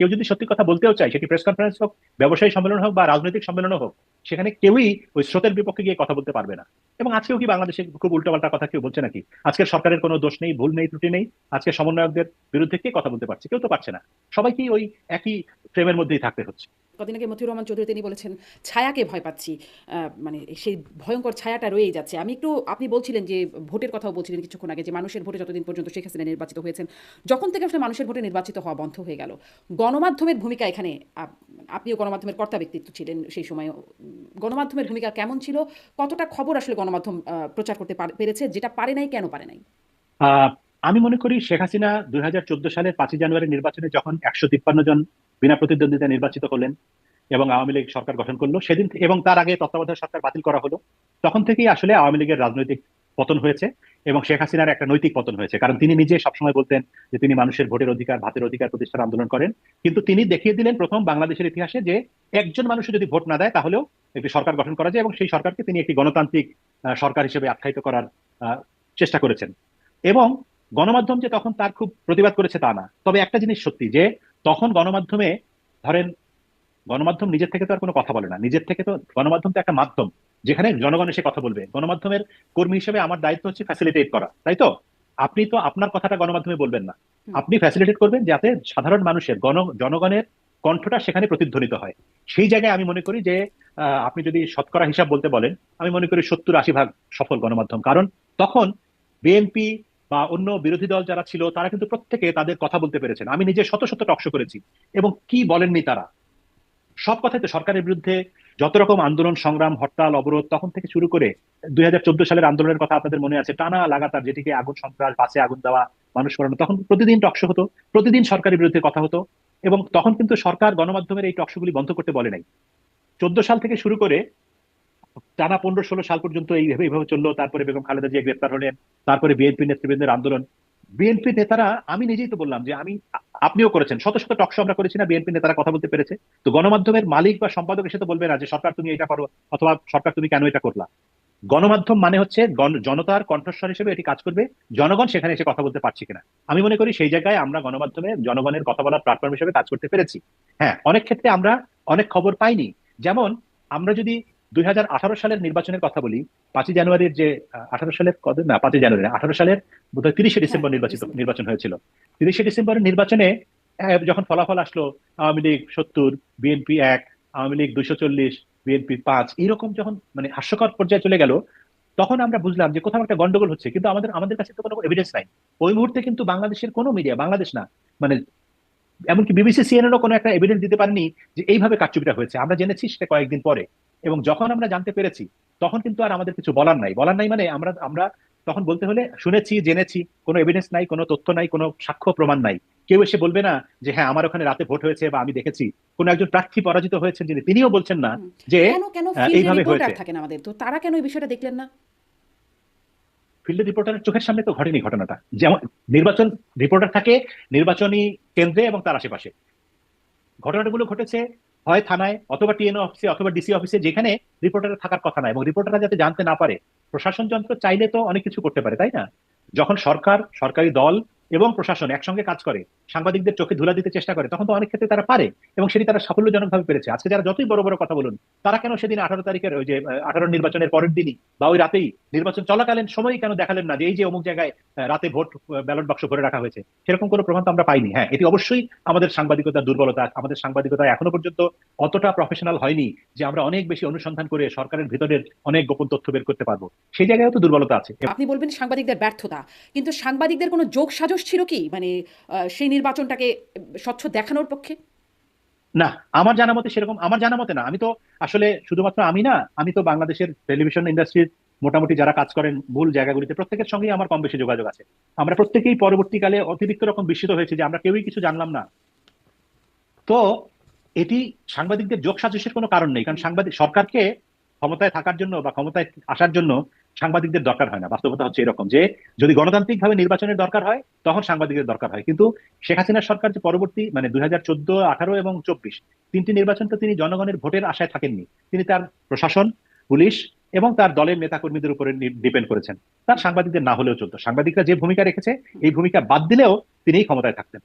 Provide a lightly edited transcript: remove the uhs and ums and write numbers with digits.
কেউ যদি সত্যি কথা বলতেও চায়, সেটি প্রেস কনফারেন্স হোক, ব্যবসায়ী সম্মেলন হোক বা রাজনৈতিক সম্মেলনও হোক, সেখানে কেউই ওই স্রোতের বিপক্ষে গিয়ে কথা বলতে পারবে না। এবং আজকেও কি বাংলাদেশে খুব উল্টোপাল্টা কথা কেউ বলছে নাকি? আজকের সরকারের কোনো দোষ নেই, ভুল নেই, ত্রুটি নেই? আজকে সমন্বয়কদের বিরুদ্ধে কে কথা বলতে পারছে? কেউ তো পারছে না। সবাইকেই ওই একই ফ্রেমের মধ্যেই থাকতে হচ্ছে। কদিন আগে মতিউর রহমান চৌধুরী তিনি বলেছেন ছায়াকে ভয় পাচ্ছি। মানে সেই ভয়ঙ্কর ছায়াটা রয়েই যাচ্ছে। আমি একটু, আপনি বলছিলেন যে ভোটের কথাও বলছিলেন কিছুক্ষণ আগে, যে মানুষের ভোটে যতদিন পর্যন্ত শেখ হাসিনা নির্বাচিত হয়েছেন, যখন থেকে আসলে মানুষের ভোটে নির্বাচিত হওয়া বন্ধ হয়ে গেল, গণমাধ্যমের ভূমিকা এখানে, আপনিও গণমাধ্যমের কর্তা ব্যক্তিত্ব ছিলেন সেই সময়, গণমাধ্যমের ভূমিকা কেমন ছিল? কতটা খবর আসলে গণমাধ্যম প্রচার করতে পেরেছে? যেটা পারে নাই, কেন পারে নাই? আহ আমি মনে করি শেখ হাসিনা 2014 সালের 5ই জানুয়ারি নির্বাচনে যখন 153 জন বিনা প্রতিদ্বন্দ্বিতা নির্বাচিত হলেন এবং আওয়ামী লীগ সরকার গঠন করলো সেদিন এবং তার আগে তত্ত্বাবধায়ক সরকার বাতিল করা হলো, তখন থেকেই আসলে আওয়ামী লীগের রাজনৈতিক পতন হয়েছে এবং শেখ হাসিনার একটা নৈতিক পতন হয়েছে। কারণ তিনি নিজে সবসময় বলতেন যে তিনি মানুষের ভোটের অধিকার, ভাতের অধিকার প্রতিষ্ঠার আন্দোলন করেন, কিন্তু তিনি দেখিয়ে দিলেন প্রথম বাংলাদেশের ইতিহাসে যে একজন মানুষ যদি ভোট না দেয় তাহলেও একটি সরকার গঠন করা যায় এবং সেই সরকারকে তিনি একটি গণতান্ত্রিক সরকার হিসেবে আখ্যায়িত করার আহ, চেষ্টা করেছেন। এবং গণমাধ্যম যে তখন তার খুব প্রতিবাদ করেছে তা না, তবে একটা জিনিস সত্যি যে তখন গণমাধ্যমে, ধরেন, গণমাধ্যম নিজের থেকে তো আর কোনো কথা বলে না, নিজের থেকে তো গণমাধ্যম তো একটা মাধ্যম যেখানে জনগণ এসে কথা বলবে। গণমাধ্যমের কর্মী হিসেবে আমার দায়িত্ব হচ্ছে ফ্যাসিলিটেট করা, তাই তো? আপনি তো আপনার কথাটা গণমাধ্যমে বলবেন না, হুম। আপনি ফ্যাসিলিটেট করবেন যাতে সাধারণ মানুষের জনগণের কণ্ঠটা সেখানে প্রতিধ্বনিত হয়। সেই জায়গায় আমি মনে করি যে আপনি যদি শতকরা হিসাব বলতে বলেন, আমি মনে করি 70-80 ভাগ সফল গণমাধ্যম। কারণ তখন বিএনপি বা অন্য বিরোধী দল যারা ছিল তারা কিন্তু প্রত্যেকে তাদের কথা বলতে পেরেছেন। আমি নিজে শত শত টকশো করেছি এবং কি বলেননি তারা! সব কথাই তো সরকারের বিরুদ্ধে যত রকম আন্দোলন সংগ্রাম, হরতাল অবরোধ, তখন থেকে শুরু করে 2014 সালের আন্দোলনের কথা আপনাদের মনে আছে, টানা লাগাতার, যেটিকে আগুন সন্ত্রাস, বাসে আগুন দেওয়া, মানুষ পড়ানো, তখন প্রতিদিন টকশো হতো, প্রতিদিন সরকারের বিরুদ্ধে কথা হতো। এবং তখন কিন্তু সরকার গণমাধ্যমের এই টকশোগুলি বন্ধ করতে বলে নাই। 14 সাল থেকে শুরু করে টানা 15-16 সাল পর্যন্ত এইভাবে এইভাবে চললো। তারপরে বেগম খালেদা জিয়া গ্রেপ্তার হলেন, তারপরে বিএনপি নেতৃবৃন্দের আন্দোলন, বিএনপি নেতারা, আমি নিজেই তো বললাম যে আমি, আপনিও করেছেন, শত শত টকশো আমরা করেছি না, বিএনপি নেতারা কথা বলতে পেরেছে। তো গণমাধ্যমের মালিক বা সম্পাদক এসে তো বলবে না যে সরকার তুমি এটা করো, অথবা সরকার তুমি কেন এটা করলা। গণমাধ্যম মানে হচ্ছে জনতার কণ্ঠস্বর হিসেবে এটি কাজ করবে, জনগণ সেখানে এসে কথা বলতে পারছে কিনা। আমি মনে করি সেই জায়গায় আমরা গণমাধ্যমে জনগণের কথা বলার প্ল্যাটফর্ম হিসেবে কাজ করতে পেরেছি। হ্যাঁ, অনেক ক্ষেত্রে আমরা অনেক খবর পাইনি। যেমন আমরা যদি 2018 সালের নির্বাচনের কথা বলি, 5ই জানুয়ারির যে 18 সালের কত না 5ই জানুয়ারি না, 18 সালের বোধহয় 30শে ডিসেম্বর হ্যাঁ, ডিসেম্বর। নির্বাচন হয়েছিল। 30শে ডিসেম্বরের নির্বাচনে যখন ফলাফল আসলো, আওয়ামী লীগ 70, বিএনপি 1, আওয়ামী লীগ 240, বিএনপি 5, এইরকম যখন মানে হাস্যকর পর্যায়ে চলে গেল, তখন আমরা বুঝলাম যে কোথাও একটা গন্ডগোল হচ্ছে, কিন্তু আমাদের আমাদের কাছে তো কোনো এভিডেন্স নাই। ওই মুহূর্তে কিন্তু বাংলাদেশের কোনো মিডিয়া, বাংলাদেশ না, মানে এমনকি বিবিসি সিএনএনও কোনো একটা এভিডেন্স দিতে পারেনি যে এইভাবে কারচুপিটা হয়েছে। আমরা জেনেছি সেটা কয়েকদিন পরে। এবং যখন আমরা জানতে পেরেছি, তখন কিন্তু আর আমাদের কিছু বলার নাই। বলার নাই মানে আমরা আমরা তখন বলতে হলে শুনেছি, জেনেছি, কোনো এভিডেন্স নাই, কোনো তথ্য নাই, কোনো সাক্ষ্য প্রমাণ নাই। কেউ এসে বলবে না যে হ্যাঁ আমার ওখানে রাতে ভোট হয়েছে বা আমি দেখেছি। কোনো একজন প্রার্থী পরাজিত হয়েছেন যিনি, তিনিও বলছেন না হুম। যে কেন কেন ফিল্ডে এইভাবে রিপোর্টার হয়েছে। থাকেন আমাদের, তো তারা কেন এই বিষয়টা দেখলেন না? ফিল্ড রিপোর্টারের চোখের সামনে তো ঘটেনি ঘটনাটা। যেমন নির্বাচন রিপোর্টার থাকে নির্বাচনী কেন্দ্রে এবং তার আশেপাশে, ঘটনাগুলো ঘটেছে হয় থানায় অথবা টিএনও অফিসে অথবা ডিসি অফিসে, যেখানে রিপোর্টারের থাকার কথা না। এবং রিপোর্টাররা যাতে জানতে না পারে, প্রশাসন যন্ত্র চাইলে তো অনেক কিছু করতে পারে, তাই না? যখন সরকার, সরকারি দল এবং প্রশাসন একসঙ্গে কাজ করে, সাংবাদিকদের চোখে ধুলা দিতে চেষ্টা করে, তখন তো অনেক ক্ষেত্রে তারা পারে এবং সেটি তারা সাফল্যজনকভাবে পেরেছে। আজকে যারা যতই বড় বড় কথা বলুন, তারা কেন সেদিন 18 তারিখের ওই যে 18 নির্বাচনের পরের দিনই বা ওই রাতেই, নির্বাচন চলাকালীন সময়ই কেন দেখালেন না যে এই যে অমুক জায়গায় রাতে ভোট, ব্যালট বাক্স ভরে রাখা হয়েছে? সেরকম কোনো প্রমাণ তো আমরা পাইনি। হ্যাঁ, এটি অবশ্যই আমাদের সাংবাদিকতার দুর্বলতা। আমাদের সাংবাদিকতা এখনো পর্যন্ত অতটা প্রফেশনাল হয়নি যে আমরা অনেক বেশি অনুসন্ধান করে সরকারের ভিতরের অনেক গোপন তথ্য বের করতে পারবো। সেই জায়গায় তো দুর্বলতা আছে। আপনি বলবেন সাংবাদিকদের ব্যর্থতা, কিন্তু সাংবাদিকদের কোনো যোগ সাজশ ছিল কি, মানে সেই নির্বাচনটাকে স্বচ্ছ দেখানোর পক্ষে? না, আমার জানা মতে সেরকম, আমার জানা মতে না। আমি তো আসলে শুধুমাত্র আমি না, আমি তো বাংলাদেশের টেলিভিশন ইন্ডাস্ট্রির মোটামুটি যারা কাজ করেন মূল জায়গাগুলিতে, প্রত্যেকের সঙ্গেই আমার কম বেশি যোগাযোগ আছে। আমরা প্রত্যেকেই পরবর্তীকালে অতিরিক্ত রকম বিস্মিত হয়েছে যে আমরা কেউই কিছু জানলাম না। তো এটি সাংবাদিকদের যোগ সাজসের কোনো কারণ নেই, কারণ হুম। সাংবাদিক, সরকারকে ক্ষমতায় থাকার জন্য বা ক্ষমতায় আসার জন্য সাংবাদিকদের দরকার হয় না। বাস্তবতা হচ্ছে এরকম যে যদি গণতান্ত্রিক ভাবে নির্বাচনের দরকার হয় তখন সাংবাদিকদের দরকার হয়। কিন্তু শেখ হাসিনার সরকার যে পরবর্তী মানে 2014, 18 এবং 24 তিনটি নির্বাচন তো তিনি জনগণের ভোটের আশায় থাকেননি। তিনি তার প্রশাসন, পুলিশ এবং তার দলের নেতাকর্মীদের উপরে ডিপেন্ড করেছেন। তার সাংবাদিকদের না হলেও চলতো, সাংবাদিকরা যে ভূমিকা রেখেছে এই ভূমিকা বাদ দিলেও তিনি ক্ষমতায় থাকতেন।